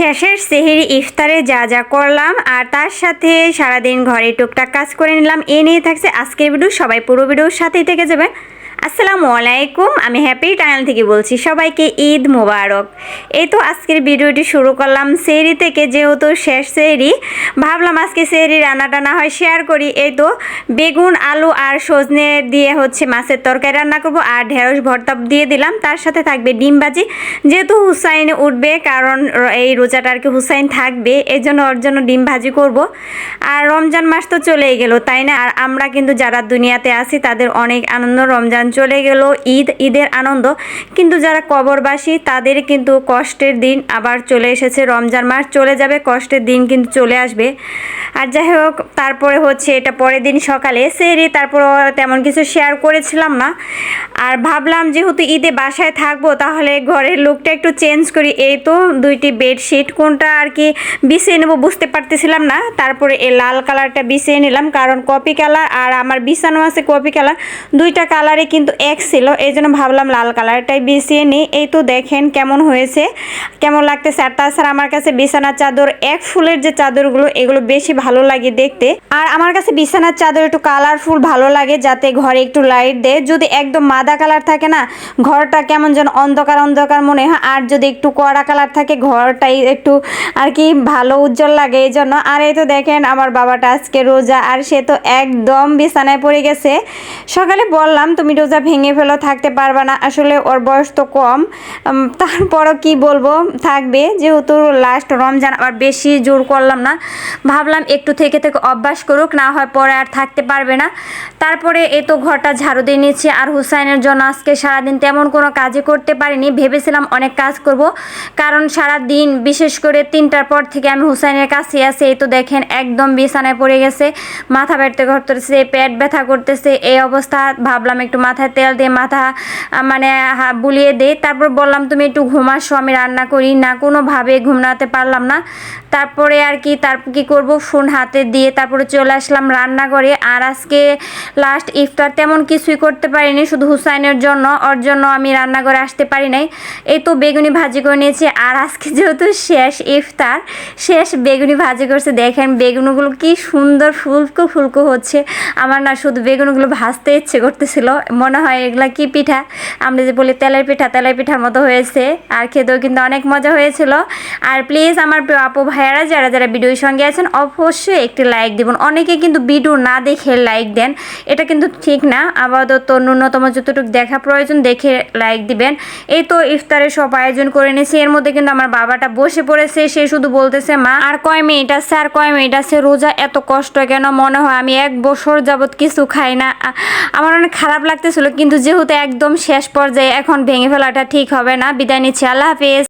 শেষের সেহরি ইফতারে যা যা করলাম আর তার সাথে সারাদিন ঘরে টুকটাক কাজ করে নিলাম, এ নিয়ে থাকছে আজকের ভিডিও। সবাই পুরো ভিডিওর সাথেই থেকে যাবেন। আসসালামু আলাইকুম, আমি হ্যাপি টানেল থেকে বলছি। সবাইকে ঈদ মোবারক। এই তো আজকের ভিডিওটি শুরু করলাম সেহরি থেকে, যেহেতু শেষ সেহরি ভাবলাম আজকে সেহরি রান্নাটা না হয় শেয়ার করি। এই তো বেগুন আলু আর সজনে দিয়ে মাছের তরকারি রান্না করব, আর ঢেঁড়স ভর্তা দিয়ে দিলাম। তার সাথে থাকবে ডিম ভাজি, যেহেতু হুসাইন উঠবে, কারণ এই রোজাটা আর কি হুসাইন থাকবে, এই জন্য ওর জন্য ডিম ভাজি করব। আর রমজান মাস তো চলেই গেল, তাই না? আর আমরা কিন্তু যারা দুনিয়াতে আছি তাদের অনেক আনন্দ, রমজান চলে গেল, ঈদের আনন্দ। কিন্তু যারা কবরবাসী তাদের কিন্তু কষ্টের দিন আবার চলে এসেছে। রমজান মাস চলে যাবে, কষ্টের দিন কিন্তু চলে আসবে। আর যাই হোক, তারপরে এটা পরের দিন সকালে সেহরি, তারপর তেমন কিছু শেয়ার করেছিলাম না। আর ভাবলাম যেহেতু ঈদে বাসায় থাকবো, তাহলে ঘরের লুকটা একটু চেঞ্জ করি। এই তো দুইটি বেডশিট কোনটা আর কি বিছিয়ে নেবো বুঝতে পারতেছিলাম না। তারপরে এই লাল কালারটা বিছিয়ে নিলাম, কারণ কপি কালার আর আমার বিছানো আছে কপি কালার, দুইটা কালারে কিন্তু এক ছিল, এই জন্য ভাবলাম লাল কালারটাই বিছিয়ে নিই। এই তো দেখেন কেমন হয়েছে, কেমন লাগতেছে। আর তাছাড়া আমার কাছে বিছানার চাদর এক ফুলের যে চাদরগুলো, এগুলো বেশি ভালো লাগে দেখতে। আর আমার কাছে বিছানার চাদর একটু কালারফুল ভালো লাগে, যাতে ঘরে একটু লাইট দেয়। যদি একদম মাদা কালার থাকে না, ঘরটা কেমন যেন অন্ধকার অন্ধকার মনে হয়। আর যদি একটু কড়া কালার থাকে, ঘরটাই একটু আর কি ভালো উজ্জ্বল লাগে, এই জন্য। আর এই তো দেখেন আমার বাবাটা আজকে রোজা, আর সে তো একদম বিছানায় পড়ে গেছে। সকালে বললাম তুমি রোজা ভেঙে ফেলো, থাকতে পারবা না। আসলে ওর বয়স তো কম, তারপরও কি বলবো, থাকবে। যেহেতু লাস্ট রমজান, আবার বেশি জোর করলাম না, ভাবলাম একটু থেকে থেকে অভ্যাস করুক, না হয় পরে আর থাকতে পারবে না। তারপরে এই তো ঘরটা ঝাড়ু দিয়ে নিচ্ছি। আর হুসাইনের জন্য আজকে সারাদিন তেমন কোনো কাজই করতে পারিনি। ভেবেছিলাম অনেক কাজ করব, কারণ সারাদিন বিশেষ করে 3টার পর থেকে আমি হুসাইনের কাছে আছি। এই তো দেখেন একদম বিছানায় পড়ে গেছে, মাথা ব্যথা করতেছে, পেট ব্যথা করতেছে, এই অবস্থা। ভাবলাম একটু মাথায় তেল দিয়ে মাথা মানে বুলিয়ে দেই। তারপর বললাম তুমি একটু ঘুমাসো, আমি রান্না করি। না, কোনোভাবে ঘুমাতে পারলাম না। তারপরে আর কি করব, ফোন হাতে দিয়ে তারপরে চলে আসলাম রান্নাঘরে। আর আজকে লাস্ট ইফতার তেমন কিছুই করতে পারিনি, শুধু হুসাইনের জন্য, ওর জন্য আমি রান্নাঘরে আসতে পারি নাই। এই তো বেগুনি ভাজি করে নিয়েছি। আর আজকে যেহেতু শেষ ইফতার, শেষ বেগুনি ভাজি করছে। দেখেন বেগুনগুলো কি সুন্দর ফুলকো ফুলকো হচ্ছে। আমার না শুধু বেগুনগুলো ভাজতে ইচ্ছে করতেছিল, মনে হয় এগুলা কি পিঠা, আমরা যে বলি তেলের পিঠা, তেলের পিঠার মতো হয়েছে। আর খেতেও কিন্তু অনেক মজা হয়েছিল। আর প্লিজ আমার আপু ভাইয়ারা যারা যারা ভিডিওর সঙ্গে আছেন, অবশ্যই একটি লাইক দিবেন। অনেকে কিন্তু ভিডিও না দেখে লাইক দেন, এটা কিন্তু ঠিক না। আপাতত ন্যূনতম যতটুকু দেখা প্রয়োজন দেখে লাইক দিবেন। এই তো ইফতারের সব আয়োজন করে নিয়েছি। এর মধ্যে কিন্তু আমার বাবাটা বসে পড়েছে, সে শুধু বলতেছে মা আর কয় মিনিট আছে, আর কয় মিনিট আছে, রোজা এত কষ্ট কেন? মনে হয় আমি 1 বছর যাবত কিছু খাই না। আমার অনেক খারাপ লাগতেছিল, কিন্তু যেহেতু একদম শেষ পর্যায়ে, এখন ভেঙে ফেলাটা ঠিক হবে না। বিদায় নিচ্ছি, আল্লাহ হাফেজ।